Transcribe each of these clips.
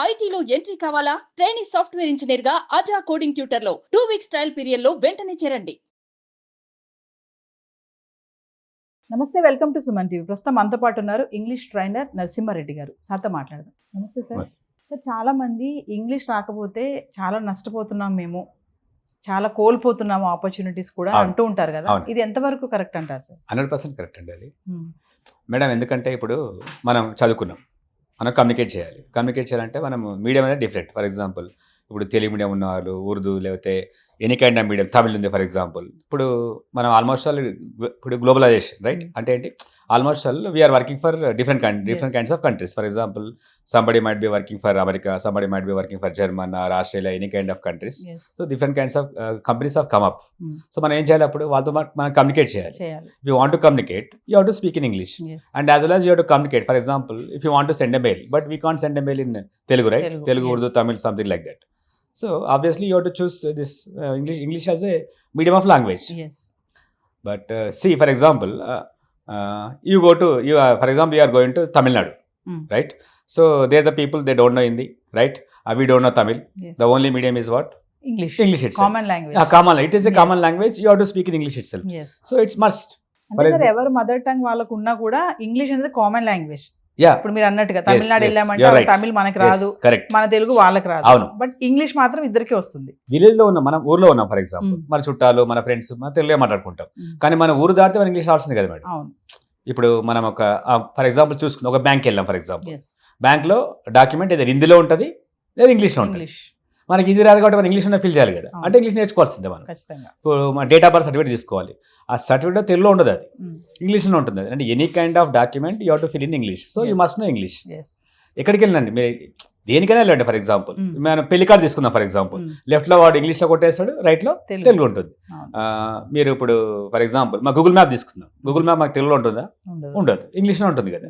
ఐటీలో ఎంట్రీ కావాలా? Trainee software engineer గా అజా కోడింగ్ ట్యూటర్ లో 2 వీక్స్ ట్రయల్ పీరియడ్ లో వెంటనే చేరండి. నమస్తే, వెల్కమ్ టు సుమన్ టీవీ. ప్రస్తుతం మనతో పాటు ఉన్నారు ఇంగ్లీష్ ట్రైనర్ నరసింహారెడ్డి గారు. సార్తో మాట్లాడదాం. నమస్తే సార్. సార్, చాలా మంది ఇంగ్లీష్ రాకపోతే చాలా నష్టపోతున్నాం మేము, చాలా కోల్పోతున్నాము ఆపర్చునిటీస్ కూడా అంటూ ఉంటారు కదా. ఇది ఎంతవరకు కరెక్ట్ అంటారు సార్? 100% కరెక్ట్ అండి అది. మేడం, ఎందుకంటే ఇప్పుడు మనం చదువుకున్నాం, మనం కమ్యూనికేట్ చేయాలంటే మనం మీడియం అనేది డిఫరెంట్. ఫర్ ఎగ్జాంపుల్, ఇప్పుడు తెలుగు మీడియం ఉన్న వాళ్ళు, ఉర్దూ, లేకపోతే any kind of medium, Tamil ఉంది ఫర్ ఎగ్జాంపుల్. ఇప్పుడు మనం ఆల్మోస్ట్ ఆల్ ఇప్పుడు గ్లోబలైజేషన్, రైట్? అంటే ఏంటి, almost all we are working for different kinds of countries. For example, somebody might be working for America, somebody might be working for German or Australia, any kind of countries. So different kinds of companies of come up. సో మనం ఏం చేయాలి, అప్పుడు వాళ్ళతో మనం communicate చేయాలి. You want to communicate, you have to speak in English, and as well as you have to communicate. For example, if you want to send a mail, but we can't send a mail in Telugu, right? Telugu, Urdu, Tamil, something like that. So obviously you have to choose this English as a medium of language. Yes. But see, for example, you are going to Tamil Nadu, right? So they're the people, they don't know Hindi, right? We don't know Tamil. Yes. The only medium is what? English itself. Common language. It is a common language. You have to speak in English itself. Yes. So it's must. అంటే ఎవరు mother tongue వాళ్ళకు ఉన్నా కూడా English అనేది common language. Yeah. ఇప్పుడు మీరు అన్నట్టుగా తమిళనాడు వెళ్ళామంటే తమిళ్ మనకి రాదు, మన తెలుగు వాళ్ళకి రాదు. అవును. బట్ ఇంగ్లీష్ మాత్రం ఇద్దరికి వస్తుంది. విలేజ్ లో ఉన్నాం, మనం ఊర్లో ఉన్నాం ఫర్ ఎగ్జాంపుల్, మన చుట్టాలు, మన ఫ్రెండ్స్, మన తెలుగే మాట్లాడుకుంటాం. కానీ మన ఊరు దాటితే మన ఇంగ్లీష్ రావాల్సింది కదా మేడం. అవును. ఇప్పుడు మనం ఒక ఫర్ ఎగ్జాంపుల్ చూసుకుందాం, ఒక బ్యాంక్ వెళ్ళాం ఫర్ ఎగ్జాంపుల్. బ్యాంక్ లో డాక్యుమెంట్ ఏదో హిందీలో ఉంటుంది లేదా ఇంగ్లీష్లో ఉంటుంది. మనకి ఇది రాదు కాబట్టి మనం ఇంగ్లీష్లో ఫిల్ చేయాలి కదా. అంటే ఇంగ్లీష్ నేర్చుకోవాల్సిందే మనం. ఇప్పుడు మన డేట్ ఆఫ్ బర్త్ సర్టిఫికేట్ తీసుకోవాలి, ఆ సర్టిఫికేట్ తెలుగులో ఉండదు, అది ఇంగ్లీష్లో ఉంటుంది. అంటే any kind of document you have to fill in English. So you must know English. ఎక్కడికి వెళ్ళండి మీరు, దేనికైనా వెళ్ళండి. ఫర్ ఎగ్జాంపుల్, మనం పెళ్లి కార్డు తీసుకుందాం ఫర్ ఎగ్జాంపుల్, లెఫ్ట్లో వాడు ఇంగ్లీష్లో కొట్టేస్తాడు, రైట్లో తెలుగు ఉంటుంది. మీరు ఇప్పుడు ఫర్ ఎగ్జాంపుల్ మా గూగుల్ మ్యాప్ తీసుకుందాం, గూగుల్ మ్యాప్ మాకు తెలుగులో ఉంటుందా? ఉండదు, ఇంగ్లీష్లో ఉంటుంది కదా.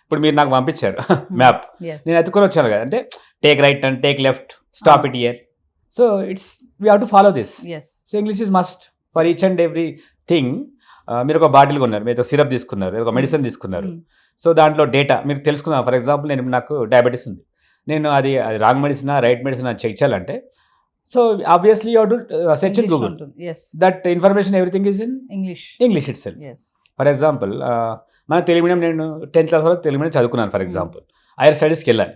ఇప్పుడు మీరు నాకు పంపించారు మ్యాప్, నేను ఎత్తుకొని వచ్చాను కదా. అంటే take right and take left, stop it here. So it's we have to follow this. So English is must for each and every thing. మీరు ఒక బాటిల్ కొన్నారు, మీరు సిరప్ తీసుకున్నారు, ఒక మెడిసిన్ తీసుకున్నారు. సో దాంట్లో డేటా మీరు తెలుసుకున్నారు. ఫర్ ఎగ్జాంపుల్, నాకు డయాబెటీస్ ఉంది, నేను అది రాంగ్ మెడిసినా రైట్ మెడిసిన్ అని చెక్ చేయాలంటే, so obviously you have to search in Google. That information everything is in English it self. For example, మన తెలుగు మీడియం, నేను 10th క్లాస్ వరకు తెలుగు మీడియం చదువుకున్నాను. ఫర్ ఎగ్జాంపుల్, హైయర్ స్టడీస్కి వెళ్ళాలి,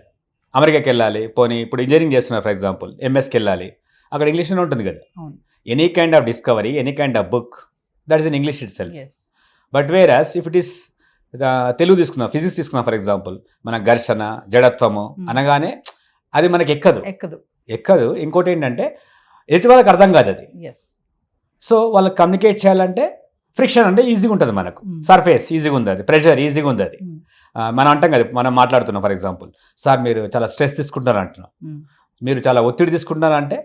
అమెరికాకి వెళ్ళాలి, పోనీ ఇప్పుడు ఇంజనీరింగ్ చేస్తున్నారు ఫర్ ఎగ్జాంపుల్, ఎంఎస్కి వెళ్ళాలి, అక్కడ ఇంగ్లీష్లోనే ఉంటుంది కదా. Any kind of discovery, any kind of book, that is in English it self. But వేరాస్ if it is Telugu తీసుకున్నాం, ఫిజిక్స్ తీసుకున్నాం ఫర్ ఎగ్జాంపుల్, మన ఘర్షణ, జడత్వము అనగానే అది మనకి ఎక్కదు. ఇంకోటి ఏంటంటే ఎటు వాళ్ళకి అర్థం కాదు అది. సో వాళ్ళకి కమ్యూనికేట్ చేయాలంటే ఫ్రిక్షన్ అంటే ఈజీగా ఉంటుంది, మనకు సర్ఫేస్ ఈజీగా ఉంది, అది ప్రెషర్ ఈజీగా ఉంది. అది మనం అంటాం కదా, మనం మాట్లాడుతున్నాం ఫర్ ఎగ్జాంపుల్, సార్ మీరు చాలా స్ట్రెస్ తీసుకుంటున్నారు అంటున్నాం, మీరు చాలా ఒత్తిడి తీసుకుంటున్నారు అంటే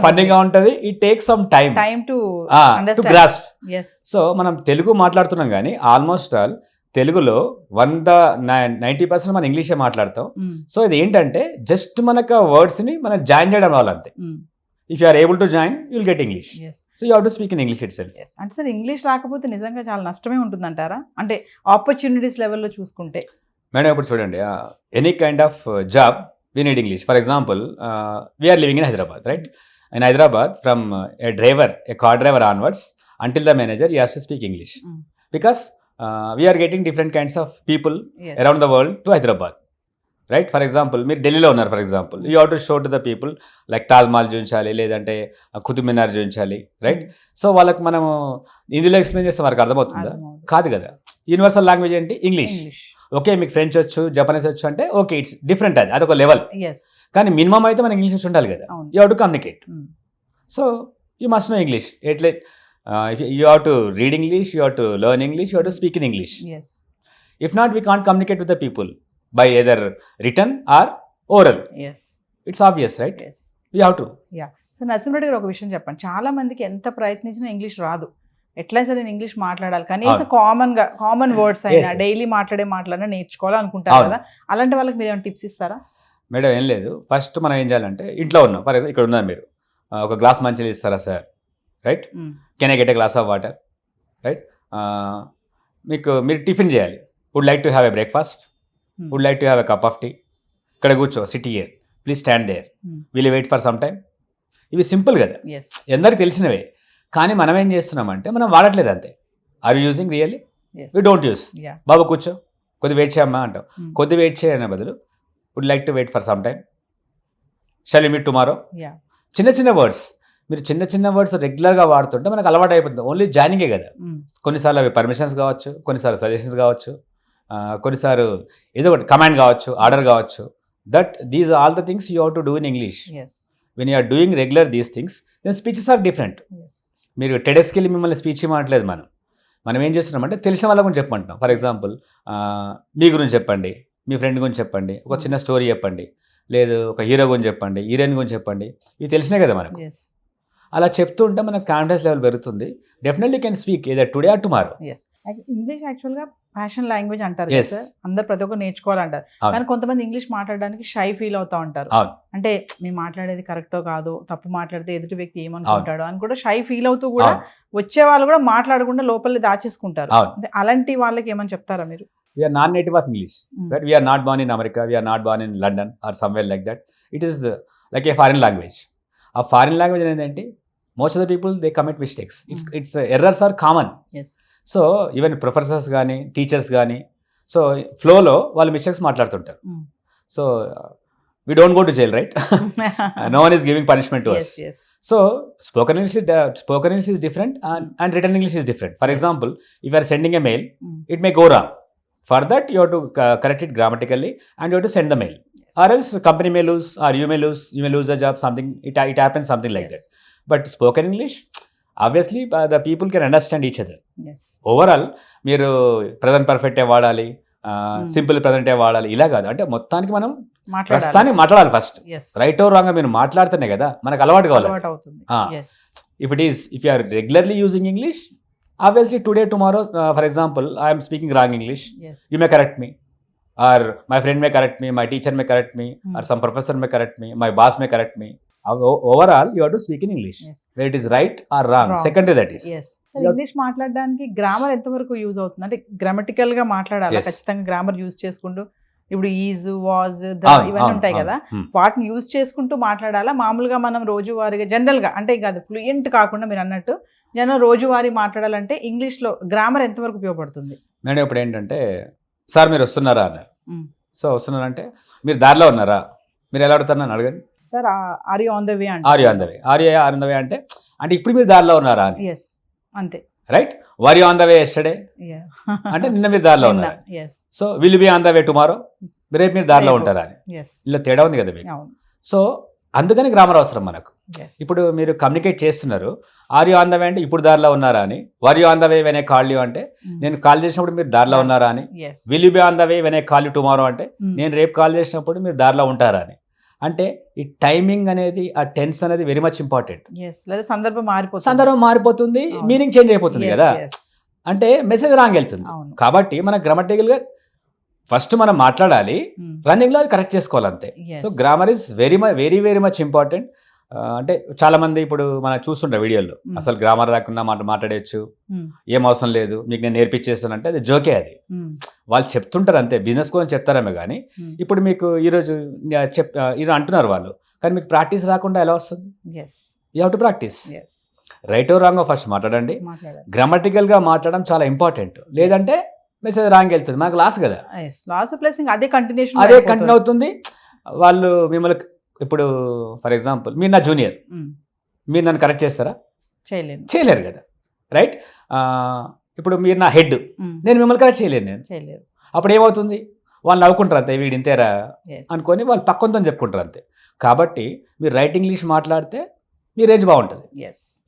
ఫన్నీగా ఉంటుంది. It take some time to grasp. So మనం తెలుగు మాట్లాడుతున్నాం కానీ ఆల్మోస్ట్ ఆల్ తెలుగులో 90% మనం ఇంగ్లీషే మాట్లాడతాం. సో ఇది ఏంటంటే జస్ట్ మనకు వర్డ్స్ ని మనం జాయిన్ చేయడం వల్ల అంతే. If you are able to join, you will get English. So you have to speak in English itself. అంటే సార్, ఇంగ్లీష్ రాకపోతే నిజంగా చాలా నష్టమే ఉంటుందంటారా? అంటే ఆపర్చునిటీస్ లెవెల్లో చూసుకుంటే మేడం, ఇప్పుడు చూడండి, any kind of job we need English. For example, we are living in Hyderabad, right? In Hyderabad, from a car driver onwards until the manager, he has to speak English. Because we are getting different kinds of people around the world to Hyderabad, right? For example, మీరు ఢిల్లీలో ఉన్నారు for example, you have to show to the people like Taj Mahal చూపించాలి, లేదంటే కుతుబ్ మినార్ చూపించాలి, right? So వాళ్ళకి మనము హిందీలో explain చేస్తే వారికి అర్థమవుతుందా? కాదు కదా. యూనివర్సల్ లాంగ్వేజ్ ఏంటి? ఇంగ్లీష్. ఓకే, మీకు ఫ్రెంచ్ వచ్చు, జపనీస్ వచ్చు అంటే ఓకే, ఇట్స్ డిఫరెంట్, అది ఒక లెవెల్. కానీ మినిమం అయితే మనకి ఇంగ్లీష్ వచ్చి ఉండాలి కదా. You have to communicate. So you must know English. ఎట్లే you have to read English, you have to learn English, you have to speak in English. If not, we can't communicate with the people by either written or oral. It's obvious, right? You have to. So Narasimha Reddy గారు, ఒక విషయం చెప్పండి. చాలా మందికి ఎంత ప్రయత్నించినా English రాదు. ఎట్లా సరే నేను ఇంగ్లీష్ మాట్లాడాలి, కనీసం కామన్ వర్డ్స్ అయినా డైలీ మాట్లాడినా నేర్చుకోవాలనుకుంటారు కదా. అలాంటి వాళ్ళకి మీరు ఏమైనా టిప్స్ ఇస్తారా? మేడం, ఏం లేదు. ఫస్ట్ మనం ఏం చేయాలంటే, ఇంట్లో ఉన్నాం ఫర్ ఎగ్జాంపుల్, ఇక్కడ ఉన్నారు మీరు, ఒక గ్లాస్ మంచిగా ఇస్తారా sir, right? Can I get a glass of water, right? మీరు టిఫిన్ చేయాలి, would like to have a breakfast, would like to have a cup of tea, ఇక్కడ కూర్చో, sit here, please stand there, will wait for some time. ఇవి simple కదా, ఎందరికి తెలిసినవే. కానీ మనం ఏం చేస్తున్నామంటే మనం వాడట్లేదు అంతే. Are you using really? We don't use. బాబు కూర్చో, కొద్ది వెయిట్ చేయమ్మా అంటాం. కొద్ది వెయిట్ చేయనే బదులు would like to wait for some time, shall we meet tomorrow. చిన్న చిన్న వర్డ్స్, మీరు చిన్న చిన్న వర్డ్స్ రెగ్యులర్గా వాడుతుంటే మనకు అలవాటు అయిపోతుంది. ఓన్లీ జాయినింగే కదా, కొన్నిసార్లు అవి పర్మిషన్స్ కావచ్చు, కొన్నిసార్లు సజెషన్స్ కావచ్చు, కొన్నిసార్లు ఏదో ఒకటి కమాండ్ కావచ్చు, ఆర్డర్ కావచ్చు. That these all the things you have to do in English. When you're doing regular these things, then speeches are different. మీరు టెడెస్కి వెళ్ళి మిమ్మల్ని స్పీచ్ ఇవ్వట్లేదు. మనం ఏం చేస్తున్నామంటే తెలిసిన వాళ్ళ గురించి చెప్పమంటున్నాం. ఫర్ ఎగ్జాంపుల్, మీ గురించి చెప్పండి, మీ ఫ్రెండ్ గురించి చెప్పండి, ఒక చిన్న స్టోరీ చెప్పండి, లేదు ఒక హీరో గురించి చెప్పండి, హీరోయిన్ గురించి చెప్పండి. ఇవి తెలిసినాయి కదా మనకు. అలా చెప్తూ ఉంటే మనకు కాన్ఫిడెన్స్ లెవెల్ పెరుగుతుంది. Definitely can speak either today or tomorrow. English యాక్చువల్గా ప్యాషన్ లాంగ్వేజ్ అంటారు కదా సార్, అందరు ప్రతి ఒక్కరు నేర్చుకోవాలంటారు. కానీ కొంతమంది ఇంగ్లీష్ మాట్లాడడానికి షై ఫీల్ అవుతా ఉంటారు. అంటే మేము మాట్లాడేది కరెక్టో కాదు, తప్పు మాట్లాడితే ఎదుటి వ్యక్తి ఏమనుకుంటాడు అని కూడా షై ఫీల్ అవుతూ కూడా వచ్చే వాళ్ళు కూడా మాట్లాడకుండా లోపల దాచేసుకుంటారు. అలాంటి వాళ్ళకి ఏమని చెప్తారా మీరు? We are non-native of English. Right? We are not born in America. We are not born in London or somewhere like that. It is like a foreign language. A foreign language ఏంటంటే most of the people they commit mistakes. It's errors are common. So even professors కానీ teachers కానీ so ఫ్లోలో వాళ్ళు mistakes మాట్లాడుతుంటారు. So we don't go to jail, right? No one is giving punishment to us. So spoken English is different and written English is different. For example, if you are sending a mail, it may go wrong. For that, you have to correct it grammatically and you have to send the mail. Or else company may lose, or you may lose the job, something, it happens something like that. But spoken English, obviously the people can understand each other. Overall, మీరు present perfect వాడాలి, simple present వాడాలి, ఇలా కాదు. అంటే మొత్తానికి మనం ప్రస్తుతానికి మాట్లాడాలి ఫస్ట్. రైట్ ఓ రాంగ్ మీరు మాట్లాడుతున్నాయి కదా, మనకు అలవాటు కావాలి. If you are regularly using English, obviously today tomorrow, for example, I am speaking wrong English, you may correct me, or my friend may correct me, my teacher may correct me, or some professor may correct me, my boss may correct me. Overall you have to speak in English, whether it is right or wrong. Secondary that is. English మాట్లాడడానికి grammar ఎంతవరకు use అవుతుంది? అంటే grammatical గా మాట్లాడాలి ఖచ్చితంగా, grammar use చేసుకుంటూ. ఇప్పుడు is, was, ఇవన్నీ ఉంటాయి కదా, వాటిని యూజ్ చేసుకుంటూ మాట్లాడాలా? మామూలుగా మనం రోజువారీగా జనరల్ గా, అంటే కాదు ఫ్లూయెంట్ కాకుండా మీరు అన్నట్టు జనం రోజువారీ మాట్లాడాలంటే ఇంగ్లీష్లో గ్రామర్ ఎంతవరకు ఉపయోగపడుతుంది? మేడం ఇప్పుడు ఏంటంటే, సార్ మీరు వస్తున్నారా అన్నారు. సో వస్తున్నారంటే మీరు దారిలో ఉన్నారా, మీరు ఎలా అడుగుతారు నన్ను అడగండి. Sir are you on the way అంటే, are you on the way అంటే ఇప్పుడు మీరు దారిలో ఉన్నారా అని. అంతే, right? Were you on the way yesterday అంటే నిన్న మీరు దారిలో ఉన్నారు. So will be on the way tomorrow, రేపు మీరు దారిలో ఉంటారా అని. ఇలా తేడా ఉంది కదా మీకు. సో అందుకని గ్రామర్ అవసరం మనకు. ఇప్పుడు మీరు కమ్యూనికేట్ చేస్తున్నారు, are you on the way అంటే ఇప్పుడు దారిలో ఉన్నారా అని. Were you on the way when I call you అంటే నేను కాల్ చేసినప్పుడు మీరు దారిలో ఉన్నారా అని. Will you be on the way when I call you tomorrow అంటే నేను రేపు కాల్ చేసినప్పుడు మీరు దారిలో ఉంటారా అని. అంటే ఈ టైమింగ్ అనేది, ఆ టెన్స్ అనేది వెరీ మచ్ ఇంపార్టెంట్. సందర్భం మారిపోతుంది, మీనింగ్ చేంజ్ అయిపోతుంది కదా. అంటే మెసేజ్ రాంగ్ వెళ్తుంది. కాబట్టి మన గ్రామటికల్గా ఫస్ట్ మనం మాట్లాడాలి, రన్నింగ్లో అది కరెక్ట్ చేసుకోవాలి అంతే. So grammar is very very much important. అంటే చాలా మంది ఇప్పుడు మనం చూస్తుంటాం వీడియోలో, అసలు గ్రామర్ రాకుండా మాట్లాడేయచ్చు, ఏం అవసరం లేదు, మీకు నేను నేర్పించేస్తానంటే అది జోకే. అది వాళ్ళు చెప్తుంటారు అంతే, బిజినెస్ కోసం చెప్తారేమో. కానీ ఇప్పుడు మీకు ఈరోజు అంటున్నారు వాళ్ళు, కానీ మీకు ప్రాక్టీస్ రాకుండా ఎలా వస్తుంది? You have to practise. Right or wrong first మాట్లాడండి. గ్రామటికల్గా మాట్లాడడం చాలా ఇంపార్టెంట్. లేదంటే మెసేజ్ రాంగ్ వెళ్తుంది, మనకు లాస్ కదా. అదే కంటిన్యూ అవుతుంది. వాళ్ళు మిమ్మల్ని ఇప్పుడు ఫర్ ఎగ్జాంపుల్ మీరు నా జూనియర్, మీరు నన్ను కరెక్ట్ చేస్తారా? చేయలేరు కదా, రైట్? ఇప్పుడు మీరు నా హెడ్, నేను మిమ్మల్ని కరెక్ట్ చేయలేను. అప్పుడు ఏమవుతుంది? వాళ్ళు నవ్వుకుంటారు అంతే, వీడు ఇంతేరా అనుకొని వాళ్ళు పక్కంతో చెప్పుకుంటారు అంతే. కాబట్టి మీరు రైట్ ఇంగ్లీష్ మాట్లాడితే మీ రేంజ్ బాగుంటుంది.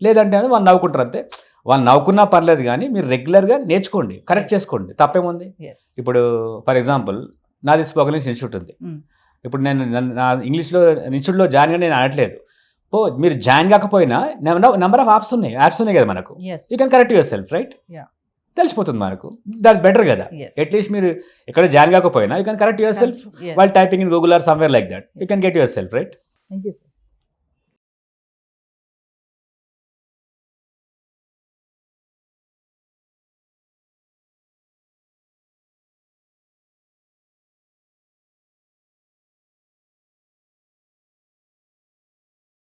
లేదంటే వాళ్ళు నవ్వుకుంటారు అంతే. వాళ్ళు నవ్వుకున్నా పర్లేదు, కానీ మీరు రెగ్యులర్గా నేర్చుకోండి, కరెక్ట్ చేసుకోండి, తప్పేముంది? ఇప్పుడు ఫర్ ఎగ్జాంపుల్ నాది స్పోకెన్ ఇంగ్లీష్ ఇన్స్టిట్యూట్ ఉంది. ఇప్పుడు నేను నా ఇంగ్లీష్లో ఇన్స్టిట్యూట్లో జాయిన్ గా నేను అనట్లేదు. మీరు జాయిన్ కాకపోయినా నెంబర్ ఆఫ్ యాప్స్ ఉన్నాయి కదా మనకు. You can correct your self, right? తెలిసిపోతుంది మనకు. దట్స్ బెటర్ కదా. అట్లీస్ట్ మీరు ఎక్కడ జాయిన్ కాకపోయినా you can correct your self while typing in Google or somewhere like that. You can get your self, right? Thank you.